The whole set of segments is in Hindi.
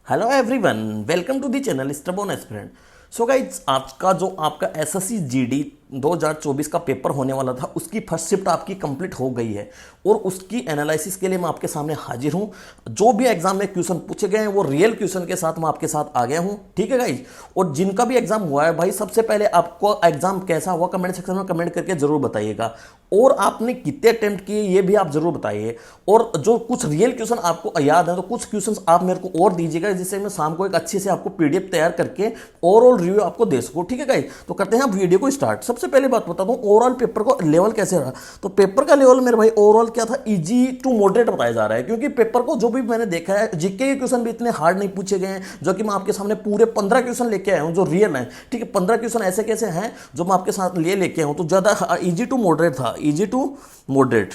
Hello everyone, welcome to the channel stubborn aspirant. So guys, आज का जो आपका एसएससी जीडी 2024 का पेपर होने वाला था उसकी फर्स्ट शिफ्ट आपकी कंप्लीट हो गई है और उसकी एनालिसिस के लिए मैं आपके सामने हाजिर हूं। जो भी एग्जाम में क्वेश्चन पूछे गए हैं वो रियल क्वेश्चन के साथ मैं आपके साथ आ गया हूं, ठीक है गाइज। और जिनका भी एग्जाम हुआ है भाई, सबसे पहले आपको एग्जाम कैसा हुआ कमेंट सेक्शन में कमेंट करके जरूर बताइएगा, और आपने कितने अटेम्प्ट किए ये भी आप जरूर बताइए। और जो कुछ रियल क्वेश्चन आपको याद है तो कुछ क्वेश्चन आप मेरे को और दीजिएगा, जिससे मैं शाम को एक अच्छे से आपको पीडीएफ तैयार करके ओवरऑल रिव्यू आपको दे सकूं, ठीक है गाइस। तो करते हैं आप वीडियो को स्टार्ट। सबसे पहले बात बता दूं ओवरऑल पेपर को लेवल कैसे रहा। तो पेपर का लेवल मेरे भाई ओवरऑल क्या था, इजी टू मॉडरेट बताया जा रहा है, क्योंकि पेपर को जो भी मैंने देखा है जीके के क्वेश्चन भी इतने हार्ड नहीं पूछे गए हैं, जो कि मैं आपके सामने पूरे 15 क्वेश्चन लेके आया हूं जो रियल है, ठीक है। 15 क्वेश्चन ऐसे कैसे हैं जो मैं आपके साथ लेके आया हूं, तो ज्यादा इजी टू मॉडरेट था, easy to moderate,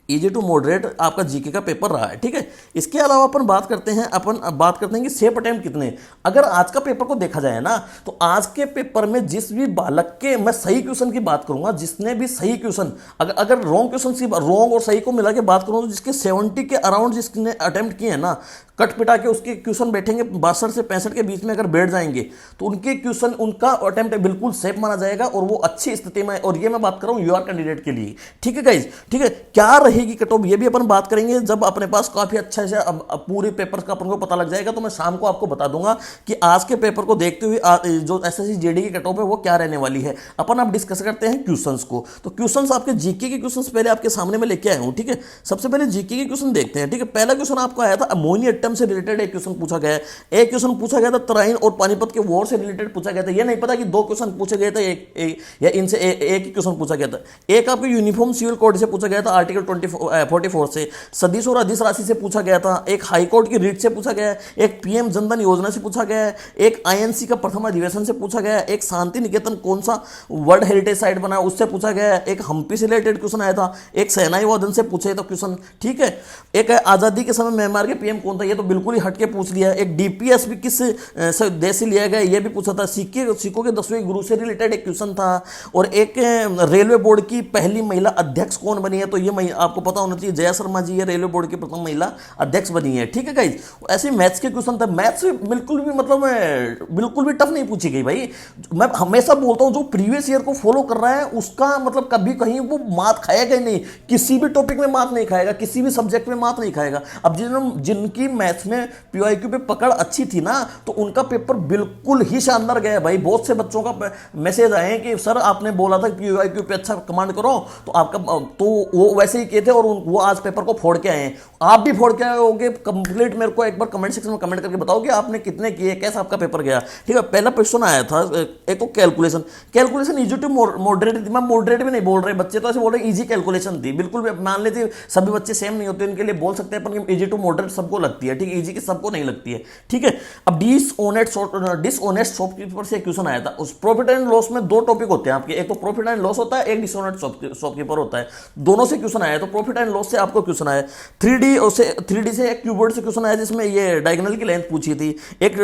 easy to moderate आपका जीके का पेपर रहा है, ठीक है। इसके अलावा अपन बात करते हैं कि सेफ अटेम्प्ट कितने। अगर आज का पेपर को देखा जाए ना, तो आज के पेपर में जिस भी बालक के, मैं सही क्वेश्चन की बात करूंगा, जिसने भी सही क्वेश्चन, अगर रॉन्ग क्वेश्चन की रॉन्ग और सही को मिला के बात करूं, तो जिसके 70 के अराउंड जिसने अटेम्प्ट किए हैं ना, कट पिटा के उसके क्वेश्चन बैठेंगे 62 से 65 के बीच में अगर बैठ जाएंगे, तो उनके क्वेश्चन, उनका अटेम्प्ट बिल्कुल सेफ माना जाएगा और वो अच्छी स्थिति में है। और ये मैं बात कर रहा हूं यूआर कैंडिडेट के लिए, ठीक है गाइज, ठीक है। क्या रहेगी कट ऑफ ये भी अपन बात करेंगे जब अपने पास काफी अच्छा से अब पूरे पेपर का अपन को पता लग जाएगा, तो मैं शाम को आपको बता दूंगा कि आज के पेपर को देखते हुए जो एसएससी जीडी की कट ऑफ है वो क्या रहने वाली है। अपन अब डिस्कस करते हैं क्वेश्चंस को। तो क्वेश्चंस आपके जीके के क्वेश्चंस पहले आपके सामने में लेके आया हूं, ठीक है। सबसे पहले जीके के क्वेश्चन देखते हैं, ठीक है। पहला क्वेश्चन आपको आया था अमोनिया से रिलेटेड एक क्वेश्चन पूछा गया है। एक क्वेश्चन पूछा गया था तराइन और पानीपत के वॉर से रिलेटेड पूछा गया था। ये नहीं पता कि दो क्वेश्चन पूछे गए थे या इनसे एक ही क्वेश्चन पूछा गया था। एक आपको यूनिफॉर्म सिविल कोड से पूछा गया था, आर्टिकल 44 से। सदिश और अधिश राशि से पूछा गया था। एक हाईकोर्ट की रीट से पूछा गया है। एक पीएम जनधन योजना से पूछा गया है। एक आईएनसी का प्रथम अधिवेशन से पूछा गया है। एक शांति निकेतन कौन सा वर्ल्ड हेरिटेज साइट बना उससे पूछा गया है। एक हम्पी से रिलेटेड क्वेश्चन आया था। एक सेनाई वादन से पूछे तो क्वेश्चन, ठीक है। एक आजादी के समय म्यांमार के पीएम कौन था, ये तो बिल्कुल ही हटके पूछ लिया। एक डीपीएस भी किस देश से लिया गया ये भी पूछा था। सिखों के 10वें गुरु से रिलेटेड एक क्वेश्चन था। और एक रेलवे बोर्ड की पहली महिला अध्यक्ष कौन बनी है, तो ये आपको पता होना चाहिए, जया शर्मा जी ये रेलवे बोर्ड की प्रथम महिला अध्यक्ष बनी है, ठीक है गाइज। ऐसे मैथ्स के क्वेश्चन था। मैथ्स बिल्कुल भी मतलब बिल्कुल भी टफ नहीं पूछी गई भाई। मैं हमेशा बोलता हूं जो प्रीवियस ईयर को फॉलो कर रहा है उसका मतलब कभी कहीं वो मात खाएगा ही नहीं, किसी भी टॉपिक में मात नहीं खाएगा, किसी भी सब्जेक्ट में मात नहीं खाएगा। अब जिनकी मैथ्स में पीवाईक्यू पे पकड़ अच्छी थी ना, तो उनका पेपर बिल्कुल ही शानदार गया भाई। बहुत से बच्चों का मैसेज आए कि सर आपने बोला था पीवाईक्यू पे अच्छा कमांड करो, तो आपका तो वो वैसे ही किए थे और वो आज पेपर को फोड़ के आए हैं। आप भी फोड़ के आए होगे कंप्लीट। मेरे को एक बार कमेंट सेक्शन में कमेंट करके बताओ कि आपने कितने किए, कैसा आपका पेपर गया, ठीक है। पहला क्वेश्चन आया था, एक तो कैलकुलेशन इजी टू मॉडरेट थी। मैं मॉडरेट भी नहीं बोल रहे, बच्चे तो ऐसे बोल रहे इजी कैलकुलेशन थी। बिल्कुल भी मान लेते सभी बच्चे सेम नहीं होते, उनके लिए बोल सकते हैं पर इजी टू मॉडरेट सबको लगती है, ठीक है। इजी की सबको नहीं लगती है, ठीक है। अब डिसऑनेस्ट शॉपकीपर से क्वेश्चन आया था। उस प्रॉफिट एंड लॉस में दो टॉपिक होते हैं आपके, एक तो प्रॉफिट एंड लॉस होता है, एक डिसऑनेस्ट शॉपकीपर होता है। दोनों से क्वेश्चन आया। तो प्रॉफिट एंड लॉस से आपको क्वेश्चन आया। 3D से एक कीबोर्ड से क्वेश्चन आया जिसमें ये डायगोनल की लेंथ पूछी थी। एक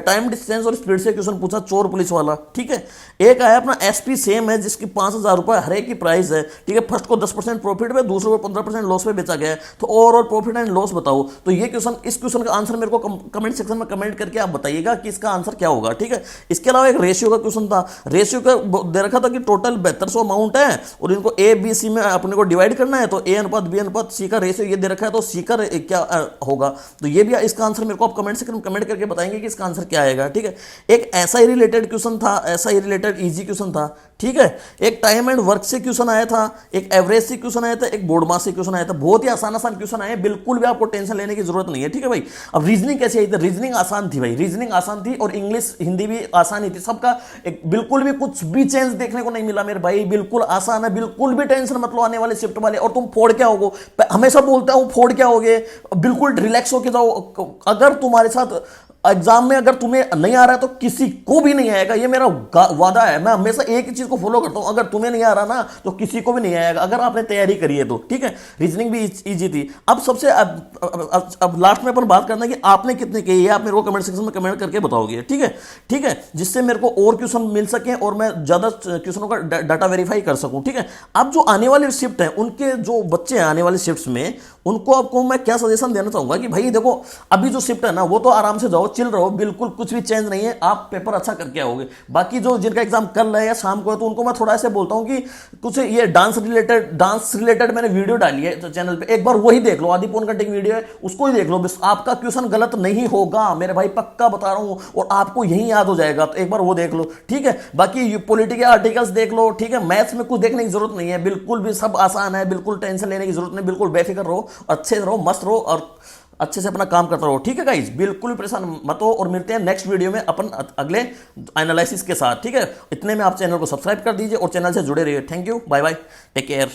टाइम डिस्टेंस और स्पीड से क्वेश्चन पूछा, चोर पुलिस वाला, ठीक है। एक आया अपना एसपी सेम है जिसकी 5000 रुपए हर एक की प्राइस है, ठीक है। फर्स्ट को 10% प्रॉफिट में, दूसरे को 15% लॉस में बेचा गया है। तो ओवरऑल प्रॉफिट एंड लॉस बताओ। तो ये क्वेश्चन, इस क्वेश्चन का आंसर मेरे को कमेंट सेक्शन में कमेंट करके आप बताइएगा कि इसका आंसर क्या होगा, ठीक है। इसके अलावा एक रेशियो का क्वेश्चन था। रेशियो का दे रखा था कि टोटल 7200 अमाउंट है और इनको ए बी सी में अपने को डिवाइड करना है, तो ए अनुपात बी अनुपात सी का रेशियो ये दे रखा है, तो सी का क्या होगा। तो ये भी इसका आंसर मेरे को आप कमेंट सेक्शन में कमेंट करके बताएंगे कि इसका आंसर क्या आएगा, ठीक है। एक ऐसा ही रिलेटेड क्वेश्चन था, ऐसा ही रिलेटेड इजी क्वेश्चन था, ठीक है। एक टाइम एंड वर्क से क्वेश्चन आया था, एक एवरेज से क्वेश्चन आया था, एक बोर्ड मास से क्वेश्चन आया था। बहुत ही आसान क्वेश्चन आए, बिल्कुल भी आपको टेंशन लेने की जरूरत नहीं है, ठीक है भाई। अब रीजनिंग कैसे आई थी, रीजनिंग आसान थी भाई, रीजनिंग आसान थी और इंग्लिश हिंदी भी आसान ही थी। सबका एक बिल्कुल भी कुछ भी चेंज देखने को नहीं मिला मेरे भाई, बिल्कुल आसान है, बिल्कुल भी टेंशन मत लो आने वाले शिफ्ट वाले। और तुम फोड़ क्या होगो, हमेशा बोलता हूं फोड़ क्या होगे, बिल्कुल रिलैक्स होके जाओ। अगर तुम्हारे साथ एग्जाम में अगर तुम्हें नहीं आ रहा है तो किसी को भी नहीं आएगा, ये मेरा वादा है। मैं हमेशा एक ही चीज को फॉलो करता हूं, अगर तुम्हें नहीं आ रहा ना तो किसी को भी नहीं आएगा, अगर आपने तैयारी करी है तो, ठीक है। रीजनिंग भी इजी थी। अब सबसे अब लास्ट में अपन बात करना है कि आपने कितने किए, आप मेरे को कमेंट सेक्शन में कमेंट करके बताओगे, ठीक है, ठीक है, जिससे मेरे को और क्वेश्चन मिल सके और मैं ज्यादा क्वेश्चनों का डाटा वेरीफाई कर सकूं, ठीक है। अब जो आने वाले शिफ्ट है, उनके जो बच्चे हैं आने वाले शिफ्ट में, उनको आपको मैं क्या सजेशन देना चाहूंगा कि भाई देखो, अभी जो शिफ्ट है ना वो तो आराम से जाओ, चिल रहो, बिल्कुल कुछ भी चेंज नहीं है, आप पेपर अच्छा करके आओगे। बाकी जो जिनका एग्जाम कल है या शाम को है, तो उनको मैं थोड़ा ऐसे बोलता हूं कि कुछ ये डांस रिलेटेड मैंने वीडियो डाली है तो चैनल पे, एक बार वही देख लो, आधी पौन घंटे की वीडियो है, उसको ही देख लो, बस आपका क्वेश्चन गलत नहीं होगा मेरे भाई, पक्का बता रहा हूं, और आपको यही याद हो जाएगा, तो एक बार वो देख लो, ठीक है। बाकी पॉलिटिकल आर्टिकल्स देख लो, ठीक है। मैथ्स में कुछ देखने की जरूरत नहीं है, बिल्कुल भी सब आसान है, बिल्कुल टेंशन लेने की जरूरत नहीं, बिल्कुल बेफिक्र रहो, अच्छे रहो, मस्त रहो और अच्छे से अपना काम करता रहो, ठीक है गाइस, बिल्कुल भी परेशान मत हो। और मिलते हैं नेक्स्ट वीडियो में अपन अगले एनालिसिस के साथ, ठीक है। इतने में आप चैनल को सब्सक्राइब कर दीजिए और चैनल से जुड़े रहिए। Thank you, bye bye, take care.